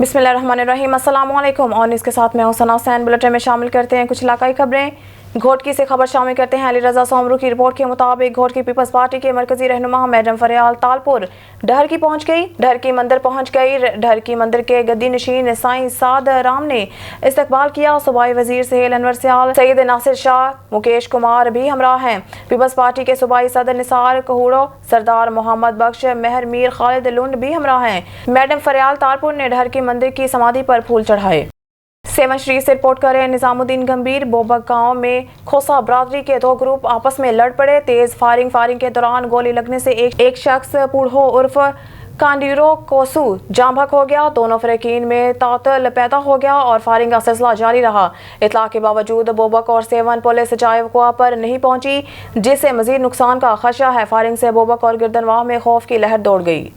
बिस्मिल्लाहिर्रहमानिर्रहीम। अस्सलाम वालेकुम। और इसके साथ मैं हूं सना हुसैन। बुलेटिन में शामिल करते हैं कुछ इलाकाई खबरें। घोटकी से खबर शामिल करते हैं। अली रजा सोमरू की रिपोर्ट के मुताबिक घोटकी पीपल्स पार्टी के मरकजी रहनुमा मैडम फरियाल तालपुर ढहरकी पहुंच गई। ढहरकी मंदिर पहुंच गई। ढहरकी मंदिर के गद्दी नशीन साईं साद राम ने इस्तकबाल किया। सूबाई वजीर सहेल अनवर सियाल, सैयद नासिर शाह, मुकेश कुमार भी हमराह हैं। पीपल्स पार्टी के सूबाई सदर निसार कहूड़ो, सरदार मोहम्मद बख्श, मेहर मीर, खालिद लुंड भी हमराह हैं। मैडम फरियाल तालपुर ने ढहरकी मंदिर की समाधि पर फूल चढ़ाए। सेवन श्री से रिपोर्ट करें। निजामुद्दीन गंभीर बोबक गांव में खोसा बरादरी के दो ग्रुप आपस में लड़ पड़े। तेज फायरिंग के दौरान गोली लगने से एक शख्स पूढ़ो उर्फ कांडीरो कोसू जांभक हो गया। दोनों फरीकीन में तातल पैदा हो गया और फायरिंग का सिलसिला जारी रहा। इतला के बावजूद बोबक और सेवन पुलिस जाए वक़ुआ पर नहीं पहुंची, जिससे मजीद नुकसान का खदशा है। फायरिंग से बोबक और गिरदनवाह में खौफ की लहर दौड़ गई।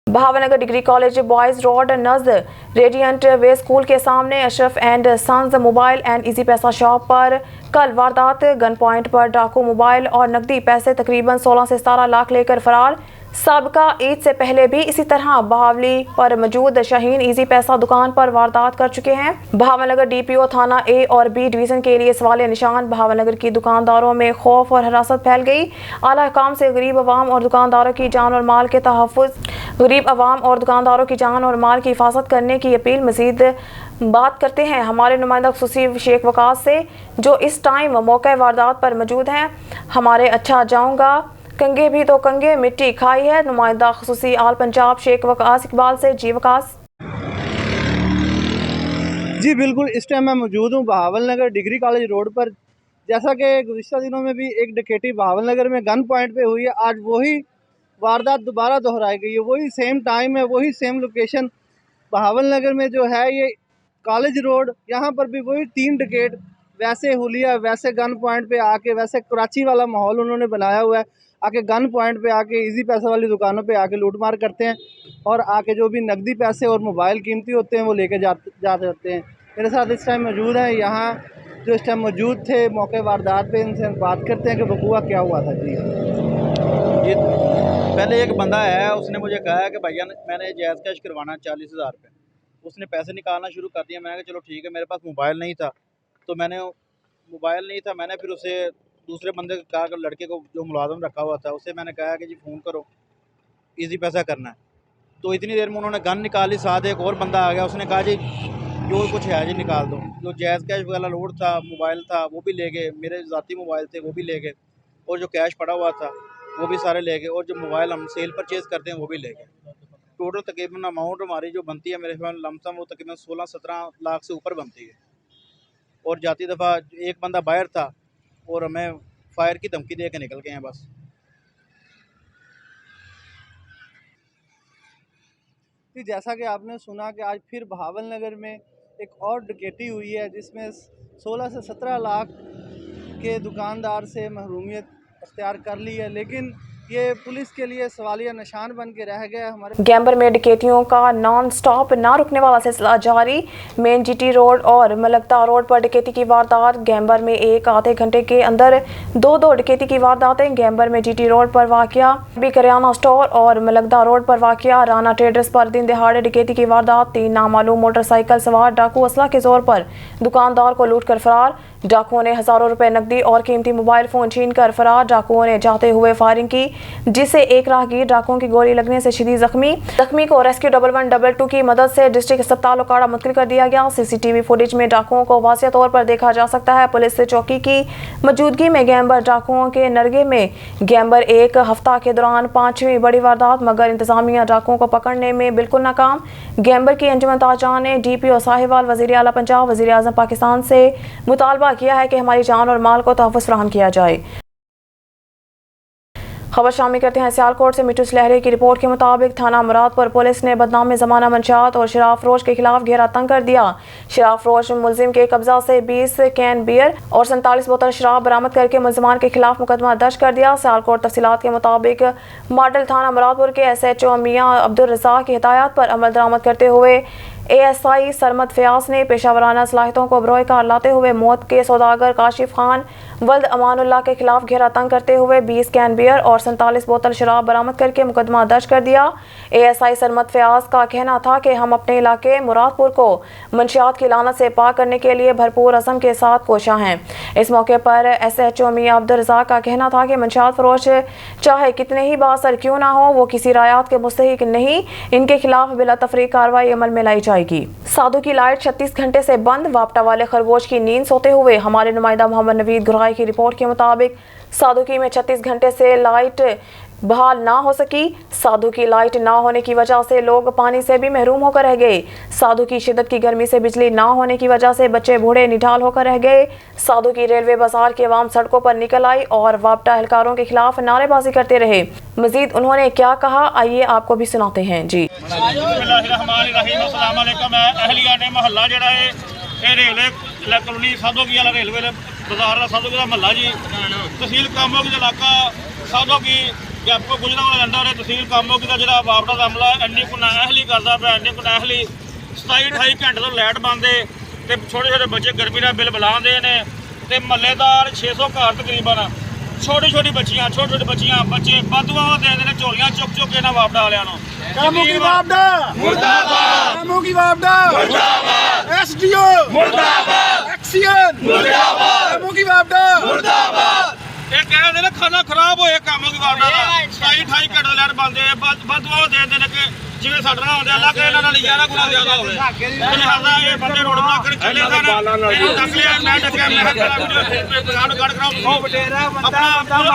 Bahawalnagar degree college boys road नज़द रेडियंट वे स्कूल के सामने Ashraf and sons mobile and Easypaisa shop पर कल वारदात। गन पॉइंट पर डाकू मोबाइल और नकदी पैसे तकरीबन 16 से 17 लाख लेकर फरार। साबका ईद से पहले भी इसी तरह बहावली पर मौजूद शाहीन इजी पैसा दुकान पर वारदात कर चुके हैं। बहावनगर डीपीओ थाना ए और बी डिवीजन के लिए सवालिया निशान। बहावनगर की दुकानदारों में खौफ और हरासत फैल गई। आला हुकाम से गरीब अवाम और दुकानदारों की जान और माल के तहफ़्फ़ुज़, गरीब अवाम और दुकानदारों की जान और माल की हिफाजत करने की अपील। मजीद बात करते हैं हमारे नुमाइंदा खुसूसी शेख वकास से, जो इस टाइम मौके वारदात पर मौजूद हैं। हमारे अच्छा जाऊँगा कंगे भी तो कंगे मिट्टी खाई है। नुमाइंदा खुसूसी आल पंजाब शेख वकास इकबाल से। जी वकास। जी बिल्कुल, इस टाइम मैं मौजूद हूँ बहावलनगर डिग्री कॉलेज रोड पर। जैसा कि गुज़िश्ता दिनों में भी एक डकैती बहावलनगर में गन पॉइंट पे हुई है, आज वही वारदात दोबारा दोहराई गई है। वही सेम टाइम है, वही सेम लोकेशन बहावलनगर में जो है ये कॉलेज रोड, यहाँ पर भी वही 3 डकैत वैसे हुलिया, वैसे गन पॉइंट पे आके, वैसे कराची वाला माहौल उन्होंने बनाया हुआ है। आके गन पॉइंट पे आके इजी पैसा वाली दुकानों पे आके लूट मार करते हैं और आके जो भी नकदी पैसे और मोबाइल कीमती होते हैं वो लेके जाते हैं। मेरे साथ इस टाइम मौजूद हैं यहाँ जो इस टाइम मौजूद थे मौके वारदात पे। इनसे बात करते हैं कि वकूआ क्या हुआ था। जी पहले एक बंदा है, उसने मुझे कहा है कि भैया मैंने जायज़ कैश करवाना 40,000 रुपये। उसने पैसे निकालना शुरू कर दिया। मैंने कहा चलो ठीक है। मेरे पास मोबाइल नहीं था, तो मैंने फिर उसे दूसरे बंदे को कहा, लड़के को जो मुलाजम रखा हुआ था उसे मैंने कहा कि जी फ़ोन करो, इजी पैसा करना है। तो इतनी देर में उन्होंने गन निकाली। साथ एक और बंदा आ गया, उसने कहा जी जो कुछ है जी निकाल दो। जो जायज़ कैश वाला लोड था, मोबाइल था, वो भी ले गए। मेरे ज़ाती मोबाइल थे वो भी ले गए, और जो कैश पड़ा हुआ था वो भी सारे ले गए, और जो मोबाइल हम सेल परचेज़ करते हैं वो भी ले गए। टोटल तकरीबन अमाउंट हमारी जो बनती है मेरे ख्याल लमसम वो तकरीबन 16-17 लाख से ऊपर बनती है। और जाती दफ़ा एक बंदा बाहर था और हमें फायर की धमकी दे के निकल गए हैं बस। जी, जैसा कि आपने सुना कि आज फिर बहावलनगर में एक और डकैती हुई है, जिसमें 16 से 17 लाख के दुकानदार से महरूमियत अख्तियार कर ली है, लेकिन ये पुलिस के लिए सवालिया निशान बन के रह गया। हमारे गैम्बर में डकैतियों का नॉन स्टॉप ना रुकने वाला सिलसिला जारी। मेन जीटी रोड और मलकता रोड पर डकैती की वारदात। गैम्बर में एक आधे घंटे के अंदर दो डकैती की वारदातें। गैम्बर में जीटी रोड पर वाकया, भी करियाना स्टोर और मलकता रोड पर वाकया राना ट्रेडर्स पर दिन दहाड़े डकैती की वारदात। 3 नामालूम मोटरसाइकिल सवार डाकू असला के जोर पर दुकानदार को लूट कर फरार। डाकुओं ने हजारों रुपए नकदी और कीमती मोबाइल फोन छीन कर फरार। डाकुओं ने जाते हुए फायरिंग की, जिससे एक राहगीर डाकुओं की गोली लगने से शदीद जख्मी को रेस्क्यू 1112 की मदद से डिस्ट्रिक्ट अस्पताल उकाड़ा मुंतकिल कर दिया गया। सीसीटीवी फुटेज में डाकुओं को वाज़ेह तौर पर देखा जा सकता है। पुलिस से चौकी की मौजूदगी में गैम्बर डाकुओं के नरगे में गैम्बर एक हफ्ता के दौरान 5वीं बड़ी वारदात, मगर इंतजामिया डाकुओं को पकड़ने में बिल्कुल नाकाम। गैम्बर की अंजुमन ताजजान ने डीपीओ साहिवाल, वज़ीर आला पंजाब, वज़ीर आज़म पाकिस्तान से मुतालबा किया है कि हमारी जान और माल को तहफ़्फ़ुज़ फराहम किया जाए। खबर शामिल करते हैं सियालकोट से। मिट्टू लहरे की रिपोर्ट के मुताबिक थाना मुरादपुर पुलिस ने बदनाम ज़माना मंशात और शराब फरोश के खिलाफ घेरा तंग कर दिया। शराब फरोश मुलजिम के कब्जा से 20 कैन बियर और 47 बोतल शराब बरामद करके मुलजमान के खिलाफ मुकदमा दर्ज कर दिया। सियालकोट तफसीलात के मुताबिक मॉडल थाना मुरादपुर के SHO मियाँ अब्दुल रज़ाक की हिदायत पर अमल दरामद करते हुए ASI सरमद फयाज ने पेशावराना सलाहियतों को बरोए कार लाते हुए मौत के सौदागर काशिफ खान, वल्द अमानुल्लाह के खिलाफ घेरा तंग करते हुए 20 कैन बियर और 47 बोतल शराब बरामद करके मुकदमा दर्ज कर दिया। ASI सरमद फयाज का कहना था कि हम अपने इलाके मुरादपुर को मंशियात की लानत से पाक करने के लिए भरपूर अज़म के साथ कोशां हैं। इस मौके पर SHO मियां अब्दुल रज़ाक का कहना था कि मंशियात फरोश चाहे कितने ही बासर क्यों ना हो, वो किसी रायत के मुस्तहिक नहीं, इनके खिलाफ बिला तफरीक कार्रवाई अमल में लाई जाएगी। साधु की लाइट 36 घंटे से बंद, वापटा वाले खरगोश की नींद सोते हुए। हमारे नुमाइंदा मोहम्मद नवीद गुराई की रिपोर्ट के मुताबिक साधुकी में 36 घंटे से लाइट बहाल ना हो सकी। साधु की लाइट ना होने की वजह से लोग पानी से भी महरूम होकर रह गए। साधु की शिद्दत की गर्मी से बिजली ना होने की वजह से बच्चे बूढ़े निढाल होकर रह गए। साधु की रेलवे बाजार के अवाम सड़कों पर निकल आई और वापटा एहलकारों के खिलाफ नारेबाजी करते रहे। मजीद उन्होंने क्या कहा, आइए आपको भी सुनाते हैं। जी कॉलोनी साधो की वाला रेलवे बाजार साधो का महला जी, तहसील कामों की इलाका साधो की गैपको गुजरा वाला अंडर है। तहसील कामों की जो वापड़ा का हमला इन्नी को नाअहली करता पाया, इन्नी को नाअहली 27-28 घंटे तो लाइट बंद है, छोटे छोटे बच्चे गर्मी का बिल बुलाते हैं, महल्लेदार 600 घर तकरीबन छोटी छोटी बच्चियां बच्चे बदुआ दे देने झोलियां चुक चुक के ना वापड़ा वाले कामों की वापड़ा मुर्दाबाद, कामों की वापड़ा मुर्दाबाद, SDO मुर्दाबाद, एक्शन मुर्दाबाद, कामों की वापड़ा मुर्दाबाद। ये कह देने खाना खराब होए कामों की वापड़ा का 27-28 घंटे लाइट बंद है, बदुआ दे देने के जिवें साडे नाल होंदे अल्लाह के इन्हां नाल 11 गुना ज्यादा होवे। लिहाजा ये बंदे रोड बना कर चले सन, इन्हां तक लिया मैं डकिया मैं गाड़ कराओ अपना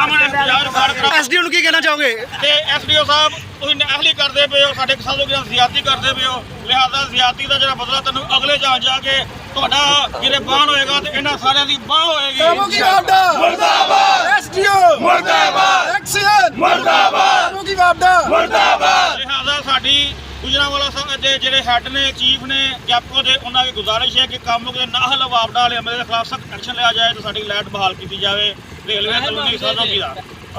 अमन इंतजार कराओ। SDO ਨੂੰ ਕੀ ਕਹਿਣਾ ਚਾਹੋਗੇ? ਤੇ SDO ਸਾਹਿਬ ਤੁਸੀਂ ਅਹਲੀ ਕਰਦੇ ਪਏ ਹੋ, ਸਾਡੇ ਕਿਸਾਨਾਂ ਦੀ ਜ਼ਿਆਦਤੀ ਕਰਦੇ ਪਏ ਹੋ। ਲਿਹਾਜ਼ਾ ਜ਼ਿਆਦਤੀ ਦਾ ਜਿਹੜਾ ਬਦਲਾ ਤੈਨੂੰ ਅਗਲੇ ਜਾਣ ਜਾ ਕੇ ਤੁਹਾਡਾ ਗਿਰਬਾਨ ਹੋਏਗਾ ਤੇ ਇਹਨਾਂ ਸਾਰਿਆਂ ਦੀ ਬਾਹ ਹੋਏਗੀ। कामों की वापड़ा मुर्दाबाद, SDO मुर्दाबाद, एक्शन मुर्दाबाद, कामों की वापड़ा मुर्दाबाद। लिहाजा ਸਾਡੀ ਗੁਜਰਾਂਵਾਲਾ ਸਾਹਿਬ ਦੇ ਜਿਹੜੇ ਹੈੱਡ ਨੇ, ਚੀਫ ਨੇ ਗੈਪਕੋ ਦੇ, ਉਹਨਾਂ ਦੀ ਗੁਜ਼ਾਰਿਸ਼ ਹੈ ਕਿ ਕਾਮੋਂ ਦੇ ਨਾਹਲ ਵਾਪਡਾ ਵਾਲੇ ਅਮਲੇ ਦੇ ਖਿਲਾਫ ਸਖਤ ਐਕਸ਼ਨ ਲਿਆ ਜਾਏ ਤੇ ਸਾਡੀ ਲਾਈਟ ਬਹਾਲ ਕੀਤੀ ਜਾਵੇ रेलवे कॉलोनी साधो की।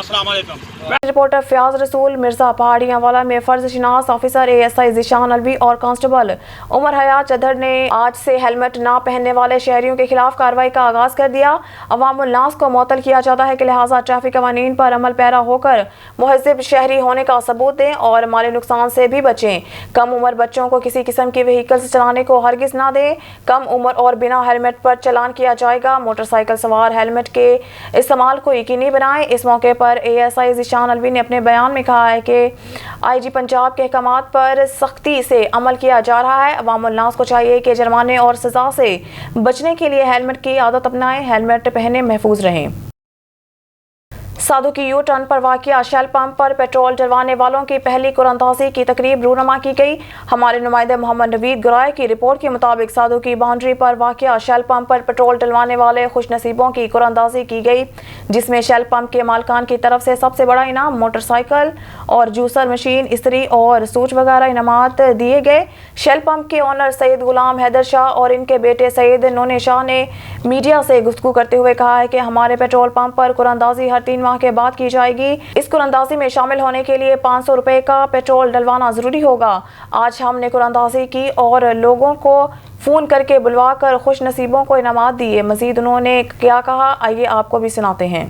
अस्सलाम वालेकुम। रिपोर्टर फयाज रसूल मिर्जा पहाड़ियावाला में फर्ज शिनास ऑफिसर ASI ज़ीशान अलवी और कांस्टेबल उमर हयात चदर ने आज से हेलमेट ना पहनने वाले शहरियों के खिलाफ कार्रवाई का आगाज कर दिया। अवामुल नास को मुअत्तल किया जाता है कि लिहाजा ट्रैफिक कवानीन पर अमल पैरा होकर मुहज़्ज़िब शहरी होने का सबूत दें और माली नुकसान से भी बचें। कम उम्र बच्चों को किसी किस्म की व्हीकल्स चलाने को हरगिज़ ना दें। कम उम्र और बिना हेलमेट पर चलान किया जाएगा। मोटरसाइकिल सवार हेलमेट के इस्तेमाल को यकीनी बनाएं। इस मौके पर ASI ज़ीशान अलवी ने अपने बयान में कहा है कि IG पंजाब के अहकामात पर सख्ती से अमल किया जा रहा है। अवामुल नास को चाहिए कि जुर्माने और सज़ा से बचने के लिए हेलमेट की आदत अपनाएं, हेलमेट पहने महफूज रहें। साधु की यू टर्न पर वाक़िया शेल पंप पर पेट्रोल डलवाने वालों की पहली कुरानंदाज़ी की तकरीब रूनमा की गई। हमारे नुमाइंदे मोहम्मद नवीद गुराई की रिपोर्ट के मुताबिक साधु की बाउंड्री पर वाक़िया शेल पंप पर पेट्रोल डलवाने वाले खुशनसीबों की कुरानंदाज़ी की गई, जिसमें शेल पंप के मालकान की तरफ से सबसे बड़ा इनाम मोटरसाइकिल और जूसर मशीन, इस्त्री और सूच वगैरह इनामात दिए गए। शेल पंप के ऑनर सैयद गुलाम हैदर शाह और इनके बेटे सैयद नोने शाह ने मीडिया से गुफ्तगू करते हुए कहा है कि हमारे पेट्रोल पंप पर कुरानंदाज़ी हर 3 माह के बाद की जाएगी। इस कुरानंदाज़ी में शामिल होने के लिए 500 रुपए का पेट्रोल डलवाना जरूरी होगा। आज हमने कुरानंदाज़ी की और लोगों को फ़ोन करके बुलवा कर खुश नसीबों को इनामात दिए। मजीद उन्होंने क्या कहा, आइए आपको भी सुनाते हैं।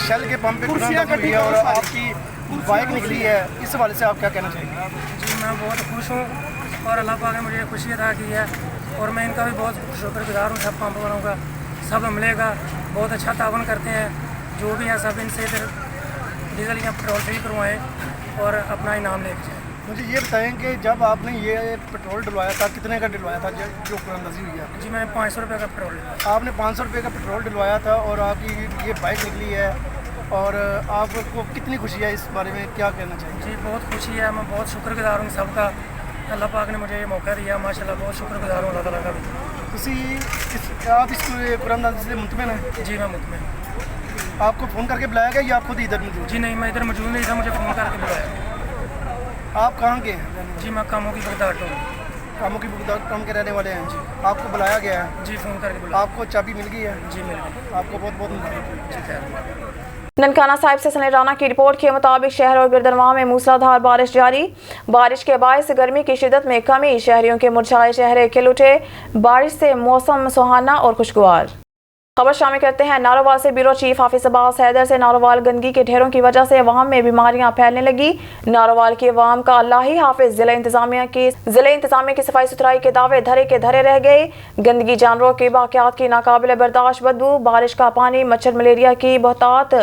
शेल के पंप पे कुरानंदाज़ी हुई है और आपकी बाइक निकली है, इस हवाले से आप क्या कहना चाहेंगे? जी मैं बहुत खुश हूँ और अल्लाह पाक ने मुझे खुशी अदा की है और मैं इनका भी बहुत शुक्रगुजार हूँ। सब पंप वालों का, सब अमले का बहुत अच्छा तावन करते हैं। जो भी है सब इनसे इधर डीजल या पेट्रोल फ्री करवाएं और अपना इनाम लेके जाएँ। मुझे ये बताएं कि जब आपने ये पेट्रोल डलवाया था, कितने का डलवाया था जो कुरानंदाज़ी हुई है? जी मैं 500 रुपये का पेट्रोल डलवाया। आपने 500 रुपये का पेट्रोल डलवाया था और आपकी ये बाइक निकली है और आपको कितनी खुशी है, इस बारे में क्या कहना चाहिए? जी बहुत खुशी है, मैं बहुत शुक्रगुजार हूँ सबका। अल्लाह पाक ने मुझे ये मौका दिया, माशाल्लाह बहुत शुक्रगुजार हूँ अल्लाह ताला का भी। आप इस कुरानंदाज़ी से मुतमिन हैं? जी मैं मुतमिन हूँ। आपको फ़ोन करके बुलाया गया या आप खुद इधर मौजूद? जी नहीं, मैं इधर मौजूद नहीं था, मुझे फ़ोन करके बुलाया। आप कहाँ के हैं? जी मैं कामों की बगदाद हूँ। कामों की टाउन के रहने वाले हैं जी। आपको बुलाया गया है? जी फ़ोन करके बुलाया। आपको चाबी मिल गई है? जी मिल गई। आपको बहुत बहुत मुबारक। ठीक है। ननकाना साहिब से सनी राना की रिपोर्ट के मुताबिक शहर और गिरदनवा में मूसलाधार बारिश जारी। बारिश के बायस गर्मी की शिदत में कमी, शहरियों के मुरझाए चेहरे खिल उठे। बारिश से मौसम सुहाना और खुशगवार। खबर शामिल करते हैं नारोवाल से। ब्यूरो चीफ हाफिज अब्बास हैदर से नारोवाल गंदगी के ढेरों की वजह से अवाम में बीमारियां फैलने लगी। नारोवाल की अवाम का अल्लाह ही हाफिज। जिला इंतजामिया की सफाई सुथराई के दावे धरे के धरे रह गए। गंदगी, जानवरों के बाकियात की नाकाबिल बर्दाश्त बदबू, बारिश का पानी, मच्छर मलेरिया की बहुतात,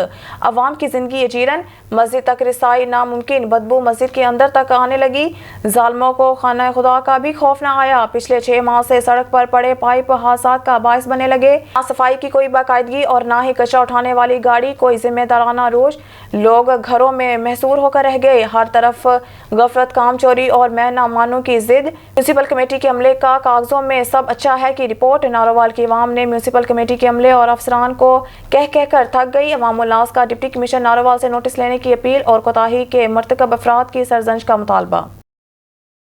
अवाम की जिंदगी अजीरन, मस्जिद तक रिसाई नामुमकिन, बदबू मस्जिद के अंदर तक आने लगी। जालिमों को खाना खुदा का भी खौफ न आया। पिछले 6 माह से सड़क पर पड़े पाइप हादसा का बायस बनने लगे। सफाई की कोई बाकायदगी और ना ही कचरा उठाने वाली गाड़ी, कोई जिम्मेदाराना रोज। लोग घरों में महसूर होकर रह गए। हर तरफ गफलत, काम चोरी और मैं ना मानूं की जिद। म्यूनसिपल कमेटी के अमले का कागजों में सब अच्छा है की रिपोर्ट। नारोवाल की अवाम ने म्यूनसिपल कमेटी के अमले और अफसरान को कह कर थक गई। अवामुल नास का डिप्टी कमिश्नर नारोवाल से नोटिस लेने की अपील और कोताही के मर्तकब अफराद की सरजंश का मुतालबा।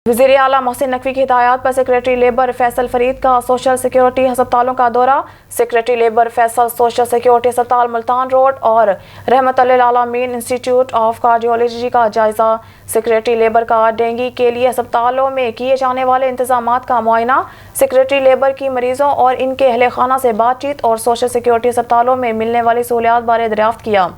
वज़ीर आला मोहसिन नकवी की हिदायत पर सेक्रेटरी लेबर फैसल फरीद का सोशल सिक्योरिटी अस्पतालों का दौरा। Secretary labour Faisal social security अस्पताल मुल्तान रोड और रहमतुल्लिल आलमीन इंस्टीट्यूट ऑफ कार्डियोलॉजी का जायजा। सेक्रेटरी लेबर का डेंगू के लिए अस्पतालों में किए जाने वाले इंतजामात का मुआयना। सेक्रेटरी लेबर की मरीजों और इनके अहले खाना से बातचीत और सोशल सिक्योरिटी अस्पतालों में मिलने वाली सहूलियात बारे दरियाफ्त किया।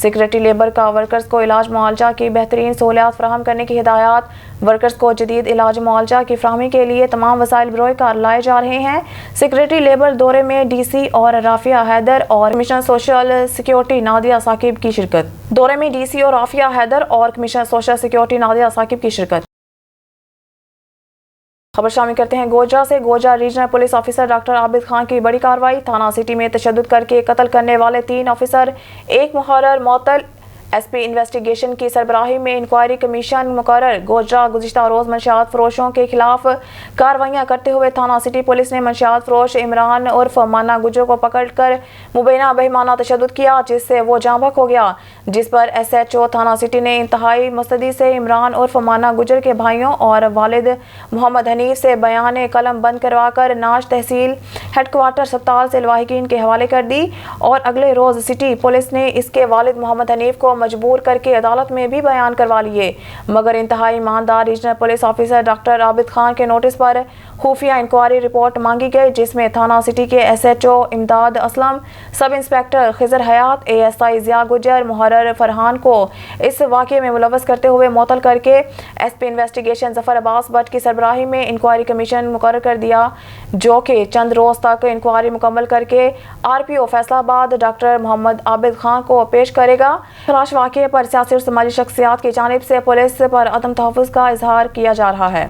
सेक्रेटरी लेबर का वर्कर्स को इलाज मुआलजा की बेहतरीन सहूलियात फराहम करने की हिदायत। वर्कर्स को जदीद इलाज मुआलजा की फराहमी के लिए तमाम वसाइल बरोए कार लाए जा रहे हैं। सेक्रेटरी लेबर दौरे में DC और राफिया हैदर और commissioner social security Nadia Saqib की शिरकत। दौरे में DC और राफिया हैदर और commissioner social security Nadia Saqib की शिरकत। खबर शामिल करते हैं गोजरा से। Gojra regional police officer doctor Abid Khan की बड़ी कार्रवाई। थाना सिटी में तशद्दुद करके कत्ल करने वाले 3 ऑफिसर, 1 मुहर्रर मुअत्तल। SP इन्वेस्टिगेशन की सरबराही में इंक्वायरी कमीशन मुकर्रर। गोजरा गुज़िश्ता रोज़ मंशियात फरोशों के खिलाफ कार्रवाइयाँ करते हुए थाना सिटी पुलिस ने मंशियात फरोश इमरान उर्फ माना गुजर को पकड़ कर मुबैना बेईमाना तशद्दुद किया, जिससे वो जाँबक हो गया। जिस पर SHO थाना सिटी ने इंतहाई मुस्तैदी से इमरान उर्फ माना गुजर के भाइयों और वालिद मोहम्मद हनीफ से बयान कलम बंद करवा कर नाश तहसील हेडक्वार्टर अस्पताल से लवाहिकीन के हवाले कर दी और अगले रोज़ सिटी पुलिस ने इसके वालिद मोहम्मद हनीफ को मजबूर करके अदालत में भी बयान करवा लिए। मगर इंतहाई ईमानदार regional police officer doctor Abid Khan के नोटिस पर खुफिया इंक्वायरी रिपोर्ट मांगी गई, जिसमें थाना सिटी के SHO इमदाद असलम, सब इंस्पेक्टर खिजर हयात, ASI जिया गुजर, मुहर्रर फरहान को इस वाक़े में मुलव्वस करते हुए मुअत्तल करके SP इन्वेस्टिगेशन जफर अब्बास भट्ट की सरबराही में इंक्वायरी कमीशन मुकर्रर कर दिया, जो कि चंद रोज़ तक इंक्वायरी मुकम्मल करके RPO फैसलाबाद डॉक्टर मोहम्मद आबिद खान को पेश करेगा। तलाश वाक़े पर सियासी और समाजी शख्सियात की जानिब से पुलिस पर अदम तहफ़्फ़ुज़ का इजहार किया जा रहा है।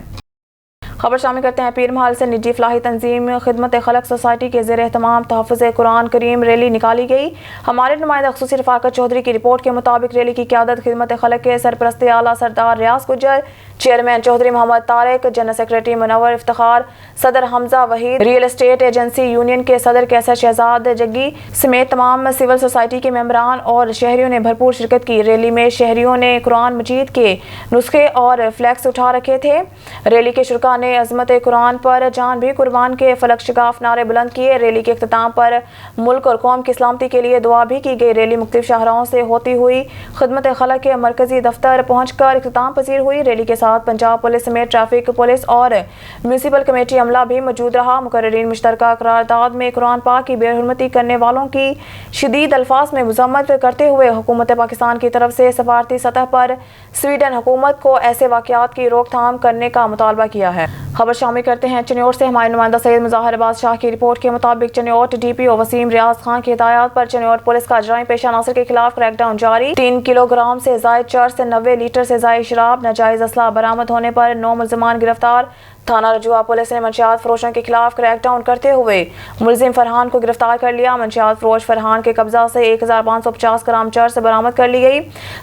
खबर शामिल करते हैं पीर महल से। निजी फलाही तंजीम खिदमत खलक सोसाइटी के ज़ेर एहतमाम तहफ़्फ़ुज़ कुरान करीम रैली निकाली गई। हमारे नुमाइंदा ख़ुसूसी रफ़ाकत चौधरी की रिपोर्ट के मुताबिक रैली की क़यादत खिदमत खलक के सरपरस्त आला Sardar Riaz Gujjar, chairman Chaudhry Mohammad Tariq, general secretary Munawar Iftikhar, सदर Hamza Waheed, real estate agency union के सदर कैसर शहजाद जग्गी समेत तमाम सिविल सोसाइटी के मेंबरान और शहरियों ने भरपूर शिरकत की। रैली में शहरियों ने कुरान मजीद के नुस्खे और फ्लैक्स उठा रखे थे। रैली के शुरका ने अज़मत कुरान पर जान भी कुर्बान के फलक शिगाफ नारे बुलंद किए। रैली के इख्तिताम पर मुल्क और कौम की सलामती के लिए दुआ भी की गई। रैली मुख्तलिफ शाहराहों से होती हुई खिदमत खलक के मरकजी दफ्तर पहुंचकर इख्तिताम पजीर हुई। रैली के साथ पंजाब पुलिस समेत ट्रैफिक पुलिस और म्यूनसिपल कमेटी अमला भी मौजूद रहा। मुकर्ररीन मुश्तरका करारदाद में कुरान पाक की बेहुरमती करने वालों की शदीद अल्फाज में मज़म्मत करते हुए हुकूमत पाकिस्तान की तरफ से सफारती सतह पर स्वीडन हुकूमत को ऐसे वाक़यात की रोकथाम करने का मुतालबा किया है। खबर शामिल करते हैं चनियोट से। हमारे नुमाइंदा सैयद मुज़ाहिर अब्बास शाह की रिपोर्ट के मुताबिक चनियोट DPO वसीम रियाज खान की हिदायत पर चनियोट पुलिस का जराइम पेशा अनासर के खिलाफ क्रैकडाउन जारी। 3 किलोग्राम से जायद चर्च से 90 लीटर से जायद शराब, नाजायज असला बरामद होने पर 9 मुल्ज़िमान गिरफ्तार। थाना रजुआ पुलिस ने मंशियात फरोशों के खिलाफ क्रैकडाउन करते हुए मुलजिम फरहान को गिरफ्तार कर लिया। मंशियात फरोश फरहान के कब्जा से 1550 ग्राम चर्च बरामद कर ली गई।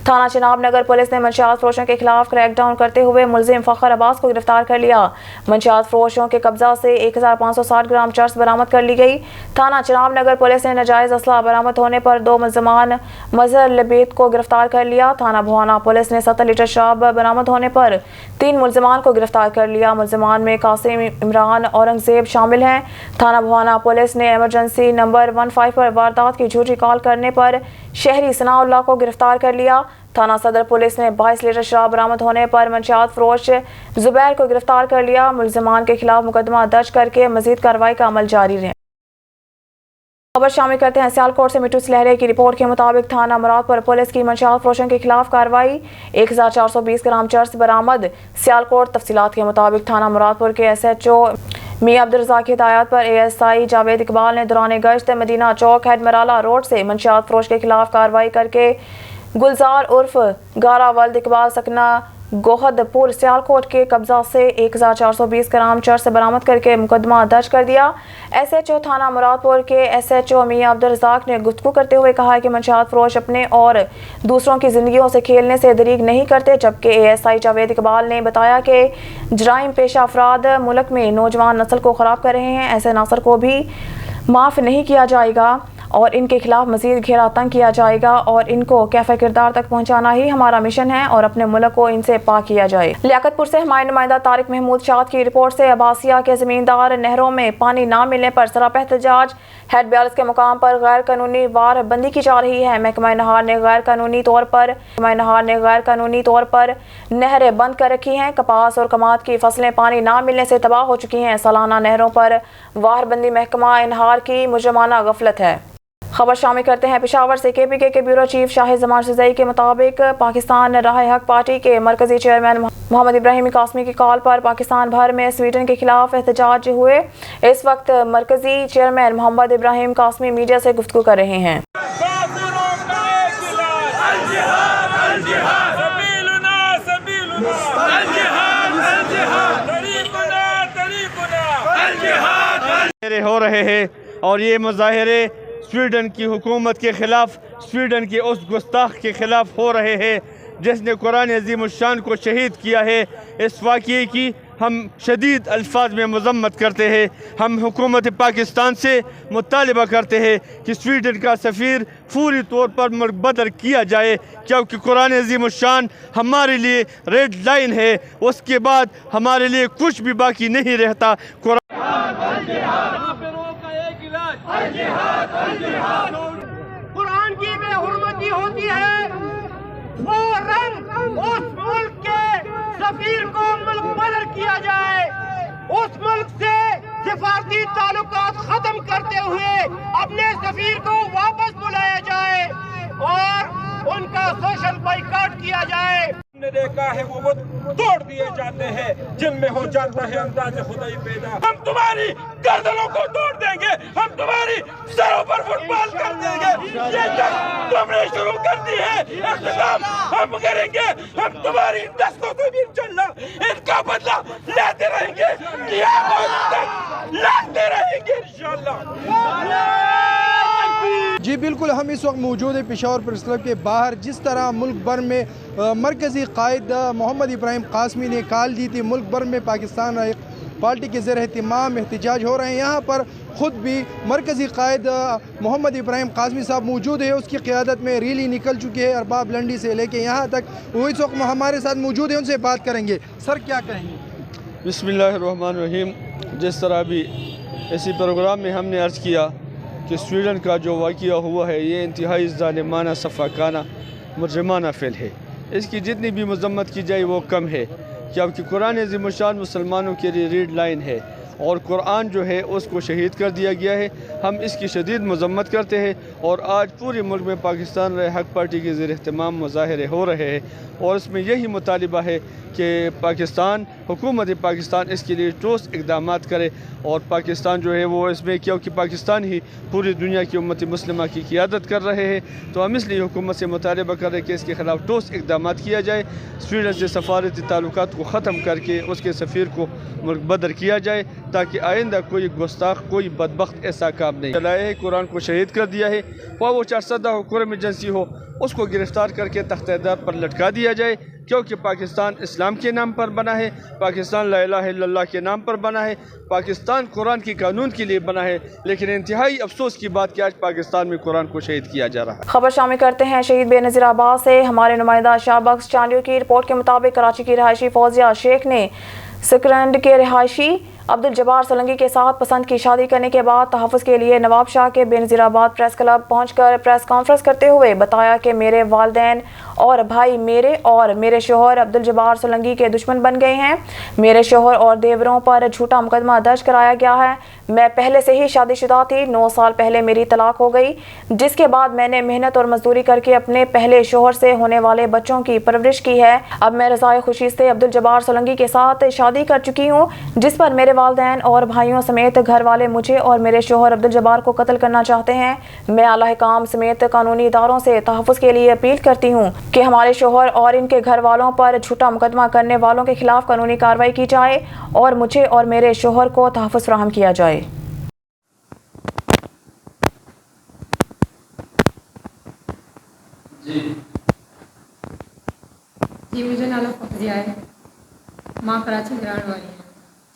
थाना चिनाब नगर पुलिस ने मंशियात फरोशों के खिलाफ क्रैकडाउन करते हुए मुलजिम फ़खर अब्बास को गिरफ्तार कर लिया। मंशियात फरोशों के कब्जा से 1560 ग्राम चर्च बरामद कर ली गई। थाना चिनाब नगर पुलिस ने नाजायज असला बरामद होने पर 2 मुल्ज़िमान मजहर लबीद को गिरफ्तार कर लिया। थाना भुआना पुलिस ने 70 लीटर शराब बरामद होने पर 3 मुल्ज़िमान को गिरफ्तार कर लिया। मुल्ज़िमान में कासिम, इमरान, औरंगजेब शामिल हैं। थाना भुआना पुलिस ने इमरजेंसी नंबर 15 पर वारदात की झूठी कॉल करने पर शहरी सनाउल्लाह को गिरफ्तार कर लिया। थाना सदर पुलिस ने 22 लीटर शराब बरामद होने पर मंशियात फरोश जुबैर को गिरफ्तार कर लिया। मुल्ज़िमान के खिलाफ मुकदमा दर्ज करके मजीद कार्रवाई का अमल जारी है। खबर शामिल करते हैं सियालकोट से। मिट्टू सिलहरे की रिपोर्ट के मुताबिक थाना मुरादपुर पुलिस की मंशियात फरोशों के खिलाफ कार्रवाई, 1420 ग्राम चर्स बरामद। सियालकोट तफसीलात के मुताबिक थाना मुरादपुर के SHO मियां अब्दुल रज़ाक की हिदायत पर ASI जावेद इकबाल ने दौरान गश्त मदीना चौक हेडमराला रोड से मंशियात फरोश के खिलाफ कार्रवाई करके गुलजार उर्फ गारा वल्द इकबाल सकना गोहदपुर सियालकोट के कब्जा से 1420 ग्राम चर्स बरामद करके मुकदमा दर्ज कर दिया। SHO थाना मुरादपुर के SHO मियां अब्दुल रज़ाक ने गुफ्तगू करते हुए कहा कि मंशियात फरोश अपने और दूसरों की ज़िंदगियों से खेलने से दरीग नहीं करते, जबकि ASI जावेद इकबाल ने बताया कि जराइम पेशा अफराद मुल्क में नौजवान नस्ल को ख़राब कर रहे हैं। ऐसे नासर को भी माफ़ नहीं किया जाएगा और इनके खिलाफ मज़ीद घेरा तंग किया जाएगा और इनको कैफ़े किरदार तक पहुँचाना ही हमारा मिशन है और अपने मुल्क को इनसे पाक किया जाए। लियाकतपुर से हमारे नुमाइंदा तारिक महमूद शाद की रिपोर्ट से। अब्बासिया के ज़मींदार नहरों में पानी ना मिलने पर सरापा एहतजाज, हेड ब्यालिस के मुकाम पर गैर कानूनी वार बंदी की जा रही है। महकमा नहार ने गैर कानूनी तौर पर नहरें बंद कर रखी हैं। कपास और कमाद की फसलें पानी ना मिलने से तबाह हो चुकी हैं। सालाना नहरों पर वार बंदी महकमा नहार की मुजरमाना गफलत है। खबर शामिल करते हैं पेशावर से। KPK के ब्यूरो चीफ शाहिद जमान सुज़ई के मुताबिक पाकिस्तान राह हक पार्टी के मरकजी चेयरमैन मोहम्मद इब्राहिम कासमी की कॉल पर पाकिस्तान भर में स्वीडन के खिलाफ एहतजाज हुए। इस वक्त मरकजी चेयरमैन मोहम्मद इब्राहिम कासमी मीडिया से गुफ्तगू कर रहे हैं। हो रहे हैं और ये मुजाहिरे स्वीडन की हुकूमत के ख़िलाफ़, स्वीडन के उस गुस्ताख के ख़िलाफ़ हो रहे हैं जिसने कुरान अज़ीमुश्शान को शहीद किया है। इस वाक़ये की हम शदीद अल्फाज में मज़म्मत करते हैं। हम हुकूमत पाकिस्तान से मुतालिबा करते हैं कि स्वीडन का सफ़ीर फौरी तौर पर मुबद्दल किया जाए, क्योंकि कुरान अज़ीमुश्शान हमारे लिए रेड लाइन है। उसके बाद हमारे लिए कुछ भी बाकी नहीं रहता। कुरान की बेहुरमती होती है, वो रंग उस मुल्क के सफीर को मुल्क बदल किया जाए, उस मुल्क से सिफारती ताल्लुकात खत्म करते हुए अपने सफीर को वापस बुलाया जाए और उनका सोशल बाइकआउट किया जाए। हमने देखा है वो बुत तोड़ दिए जाते हैं जिनमें हो जाता है अंदाज़े खुदाई पैदा। हम तुम्हारी गर्दनों को तोड़ देंगे, हम तुम्हारी सरों पर फुटबॉल कर देंगे। ये जंग तुमने शुरू कर दी है, इख्तिताम हम करेंगे। हम तुम्हारी दस्तों से भी चलना, इनका बदला लेते रहेंगे, क़यामत तक लेते रहेंगे इंशाअल्लाह। जी बिल्कुल, हम इस वक्त मौजूद है पेशावर प्रेस क्लब के बाहर। जिस तरह मुल्क भर में मरकज़ी कायद मोहम्मद इब्राहिम कासमी ने कॉल दी थी, मुल्क भर में पाकिस्तान राह पार्टी के ज़ेर एहतमाम एहतजाज हो रहे हैं। यहाँ पर ख़ुद भी मरकज़ी कायद मोहम्मद इब्राहिम कासमी साहब मौजूद है। उसकी क़ियादत में रैली निकल चुकी है अरबाब लंडी से लेके यहाँ तक। वो इस वक्त हमारे साथ मौजूद है, उनसे बात करेंगे। सर क्या कहेंगे? बिस्मिल्लाहिर्रहमानिर्रहीम। जिस तरह भी इसी प्रोग्राम में हमने अर्ज़ किया कि स्वीडन का जो वाक़या हुआ है ये इंतहाई ज़ालिमाना, सफ़ाकाना, मुजरिमाना फ़ेल है। इसकी जितनी भी मज़म्मत की जाए वो कम है, क्योंकि कुरान अज़ीमुश्शान मुसलमानों के लिए रेड लाइन है और कुरान जो है उसको शहीद कर दिया गया है। हम इसकी शदीद मज़म्मत करते हैं और आज पूरे मुल्क में पाकिस्तान राह हक पार्टी के ज़ेर एहतमाम मुज़ाहिरे हो रहे हैं और इसमें यही मुतालिबा है कि पाकिस्तान, हुकूमत पाकिस्तान इसके लिए ठोस इक़दामात करे और पाकिस्तान जो है वो इसमें, क्योंकि पाकिस्तान ही पूरी दुनिया की उम्मत मुस्लिमा की क़ियादत कर रहे हैं, तो हम इसलिए हुकूमत से मुतालिबा कर रहे हैं कि इसके ख़िलाफ़ ठोस इक़दामात किया जाए। स्वीडन से सफारती ताल्लुकात को ख़त्म करके उसके सफ़ीर को मुल्क बदर किया जाए ताकि आइंदा कोई गुस्ताख, कोई बदबख्त ऐसा काम नहीं चलाए है। कुरान को शहीद कर दिया है, वो 400 हो, कुरान एजेंसी हो, उसको गिरफ़्तार करके तख्तेदार पर लटका दिया जाए, क्योंकि पाकिस्तान इस्लाम के नाम पर बना है, पाकिस्तान ला इलाहा इल्लल्लाह के नाम पर बना है, पाकिस्तान कुरान की कानून के लिए बना है। लेकिन इंतहाई अफसोस की बात कि आज पाकिस्तान में कुरान को शहीद किया जा रहा है। खबर शामिल करते हैं शहीद बेनज़ीर अब्बास से। हमारे नुमाइंदा शाहबख्श चांडियो की रिपोर्ट के मुताबिक कराची की रहायशी फौजिया शेख ने सकरंड के रिहायशी अब्दुल जब्बार सोलंकी के साथ पसंद की शादी करने के बाद तहफ़्फ़ुज़ के लिए नवाब शाह के बेनज़ीराबाद प्रेस क्लब पहुंचकर प्रेस कॉन्फ्रेंस करते हुए बताया कि मेरे वालिदैन और भाई मेरे शोहर अब्दुल जब्बार सोलंकी के दुश्मन बन गए हैं। मेरे शोहर और देवरों पर झूठा मुकदमा दर्ज कराया गया है। मैं पहले से ही शादीशुदा थी। 9 साल पहले मेरी तलाक हो गई, जिसके बाद मैंने मेहनत और मजदूरी करके अपने पहले शोहर से होने वाले बच्चों की परवरिश की है। अब मैं रज़ाए खुशी से अब्दुल जब्बार सोलंकी के साथ शादी कर चुकी हूँ, जिस पर मेरे वालिदैन और भाइयों समेत घर वाले मुझे और मेरे शोहर अब्दुल जब्बार को कत्ल करना चाहते हैं। मैं आला हुकाम समेत कानूनी इदारों से तहफ़्फ़ुज़ के लिए अपील करती हूँ कि हमारे शोहर और इनके घर वालों पर झूठा मुकदमा करने वालों के खिलाफ कानूनी कार्रवाई की जाए और मुझे और मेरे शोहर को तहफ़्फ़ुज़ फराहम किया जाए। जी मुझे नालो फौजिया है, मां कराची में रहने वाली है।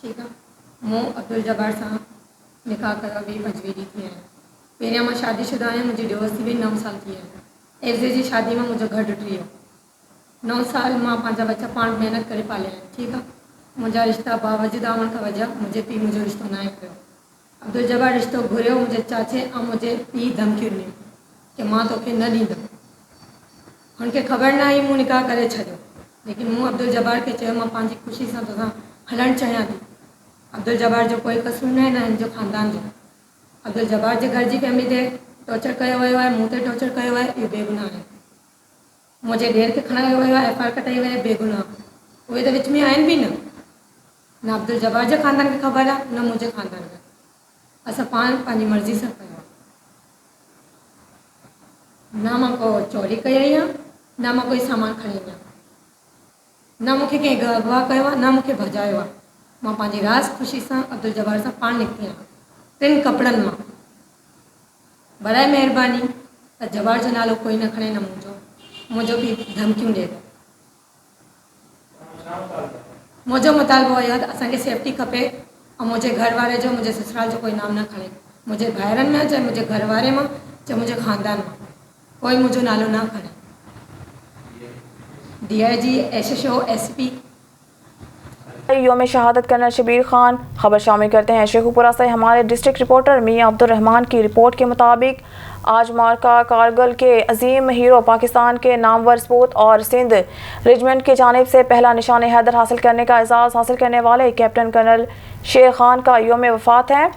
ठीक है, मूँ अब्दुल जब्बार साहब निकाह कर अभी मजबूरी थी है। पहले मां शादीशुदा है, मुझे डिवोर्स थी भी 9 साल थी है। एवज़े जी शादी में मुझे घर टुटी है। 9 साल मां पंहिंजा बच्चा पाण मेहनत करे पाले हैं। ठीक है, मुझा रिश्ता बावजूद आवन का वजह मुझे पी मुझे रिश्तो ना कयो। अब्दुल जब्बार रिश्तो घुरियो मुझे चाचे और मुझे पी धमकी ॾिनी कि मां तोखे न ॾींदमि। उनके ख़बर ना आई, मूँ निकाह करे छॾियो, लेकिन मूँ अब्दुल जब्बार के चयो मां पंहिंजी ख़ुशी सां तोसां हलणु चाहियां थी। अब्दुल जब्बार जो कोई कसूर न आहे, न हिन जो ख़ानदान जो। अब्दुल जब्बार जे घर जी फैमिली ते टॉर्चर कयो वियो आहे, मूं ते टॉर्चर कयो आहे, इहो बेगुनाह आहे। मुंहिंजे ॾेर खे खणायो वियो आहे, FIR कटाई वई आहे, बेगुनाह। उहे त विच में आहिनि बि न अब्दुल जब्बार जे ख़ानदान खे ख़बर आहे, न मुंहिंजे ख़ानदान खे। असां पाण पंहिंजी मर्ज़ी सां कयो आहे। न मां को चोरी कई आहे, न मां कोई सामान खणी आई आहियां, न मूंखे कंहिं अगवा कयो आहे, न मूंखे भॼायो आहे। मां पंहिंजी राज़ ख़ुशी सां अब्दुल जब्बार सां पाण निकिती आहियां, 3 कपिड़नि मां। बराए महिरबानी त जब्बार जो नालो कोई न खणे, न मुंहिंजो बि धमकियूं ॾिए। मुंहिंजो मुतालबो इहो आहे त असांखे सेफ्टी खपे ऐं मुंहिंजे घर वारे जो, मुंहिंजे ससुराल जो कोई नाम न खणे। मुंहिंजे भाइरनि में, चाहे मुंहिंजे घर वारे मां, चाहे मुंहिंजे ख़ानदान मां कोई मुंहिंजो नालो न खणे। DIG, SHO, SP। योम शहादत कर्नल शबीर खान। खबर शामिल करते हैं शेखुपुरा से हमारे डिस्ट्रिक्ट रिपोर्टर मियां अब्दुल रहमान की रिपोर्ट के मुताबिक आज मार्का कारगिल के अजीम हीरो पाकिस्तान के नामवर सपूत और सिंध रेजिमेंट की जानिब से पहला निशान हैदर हासिल करने का एजाज़ हासिल करने वाले कैप्टन कर्नल शेर खान का योम वफ़ात है।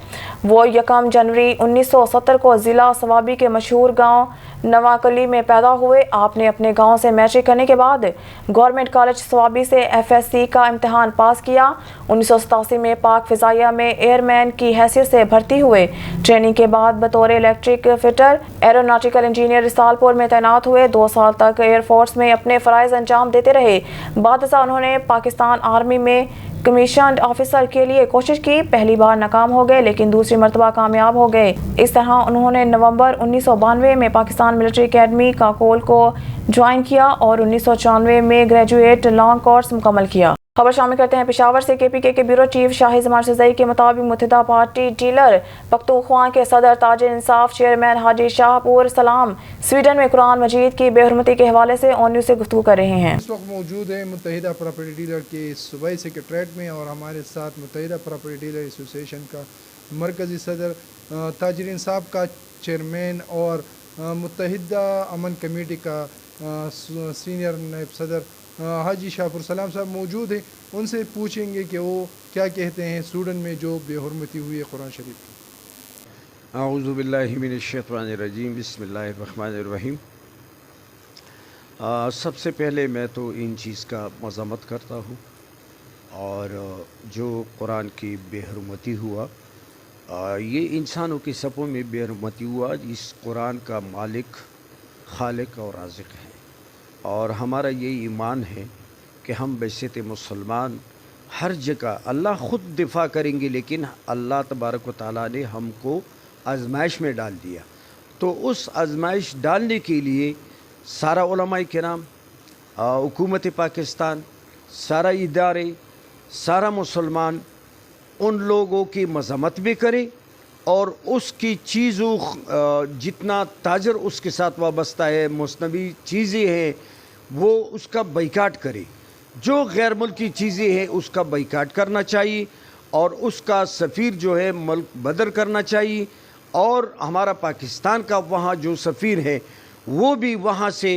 वो 1 जनवरी 1970 को ज़िला सवाबी के मशहूर गांव नवाकली में पैदा हुए। आपने अपने गांव से मैट्रिक करने के बाद गवर्नमेंट कॉलेज सवाबी से FSC का इम्तहान पास किया। 1987 में पाक फ़िज़ाइया में एयरमैन की हैसियत से भर्ती हुए। ट्रेनिंग के बाद बतौर electric fitter aeronautical engineer Risalpur में तैनात हुए। 2 साल तक एयरफोर्स में अपने फ़राइज़ अंजाम देते रहे। बादशाह उन्होंने पाकिस्तान आर्मी में कमीशन्ड ऑफिसर के लिए कोशिश की। पहली बार नाकाम हो गए, लेकिन दूसरी मरतबा कामयाब हो गए। इस तरह उन्होंने नवंबर 1992 में पाकिस्तान मिलिट्री एकेडमी काकोल को ज्वाइन किया और 1994 में ग्रेजुएट लॉन्ग कोर्स मुकम्मल किया। खबर शामिल करते हैं पेशावर से। KPK के ब्यूरो चीफ शाहिद जमाल सज़ई के मुताबिक मुत्तहिदा पार्टी डीलर पख्तूनख्वा के सदर ताजिर इंसाफ चेयरमैन हाजी शाहपुर सलाम स्वीडन में कुरान मजीद की बेहुरमती के हवाले से ऑन न्यूज़ से गुफ्तगू कर रहे हैं। इस वक्त मौजूद है मुत्तहिदा प्रॉपर्टी डीलर के सूबाई सेक्रेटरीट में और हमारे साथ मुत्तहिदा प्रॉपर्टी डीलर एसोसिएशन का मरकज़ी सदर ताजिर इंसाफ का चेयरमैन और मुत्तहिदा अमन कमेटी का सीनियर नायब सदर हाजी शाहपुर सलाम साहब मौजूद हैं। उनसे पूछेंगे कि वो क्या कहते हैं स्वीडन में जो बेहुरमती हुई है कुरान शरीफ की। आऊज़ु बिल्लाहि मिनश्शैतानिर्रजीम, बिस्मिल्लाहिर्रहमानिर्रहीम। सबसे पहले मैं तो इन चीज़ का मज़म्मत करता हूँ और जो कुरान की बेहुरमती हुआ ये इंसानों के सपों में बेहुरमती हुआ। इस कुरान का मालिक, खालिक और राज़िक है और हमारा ये ईमान है कि हम बैसियत मुसलमान हर जगह अल्लाह ख़ुद दिफा करेंगे, लेकिन अल्लाह तबारक व तआला ने हमको आजमाइश में डाल दिया। तो उस आजमाइश डालने के लिए सारा उलमाए किराम, हुकूमत पाकिस्तान, सारा इदारे, सारा मुसलमान उन लोगों की मज़म्मत भी करे और उसकी चीज़ों जितना ताजर उसके साथ वाबस्ता है, मुस्नवी चीज़ें हैं, वो उसका बाइकाट करे। जो गैर मुल्की चीज़ें हैं उसका बाइकाट करना चाहिए और उसका सफ़ीर जो है मुल्क बदर करना चाहिए। और हमारा पाकिस्तान का वहाँ जो सफ़ीर है वो भी वहाँ से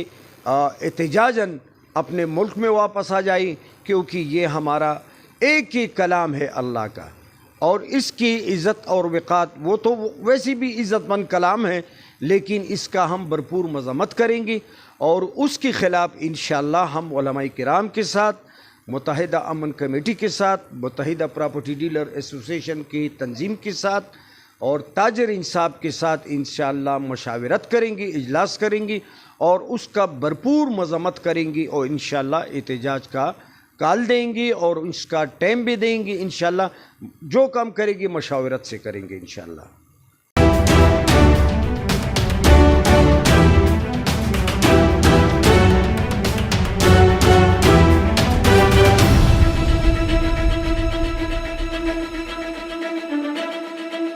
एहतिजाजन अपने मुल्क में वापस आ जाए, क्योंकि ये हमारा एक ही कलाम है अल्लाह का। اور اس کی عزت اور وقار وہ تو ویسی بھی عزت مند کلام ہے، لیکن اس کا ہم بھرپور مذمت کریں گے، اور اس کے خلاف انشاءاللہ ہم علماء کرام کے ساتھ، متحدہ امن کمیٹی کے ساتھ، متحدہ پراپرٹی ڈیلر ایسوسیشن کی تنظیم کے ساتھ اور تاجر انصاف کے ساتھ انشاءاللہ مشاورت کریں گے، اجلاس کریں گے اور اس کا بھرپور مذمت کریں گے، اور انشاءاللہ احتجاج کا کال دیں گے اور اس کا ٹائم بھی دیں گے۔ انشاءاللہ جو کام کرے گی مشاورت سے کریں گے انشاءاللہ۔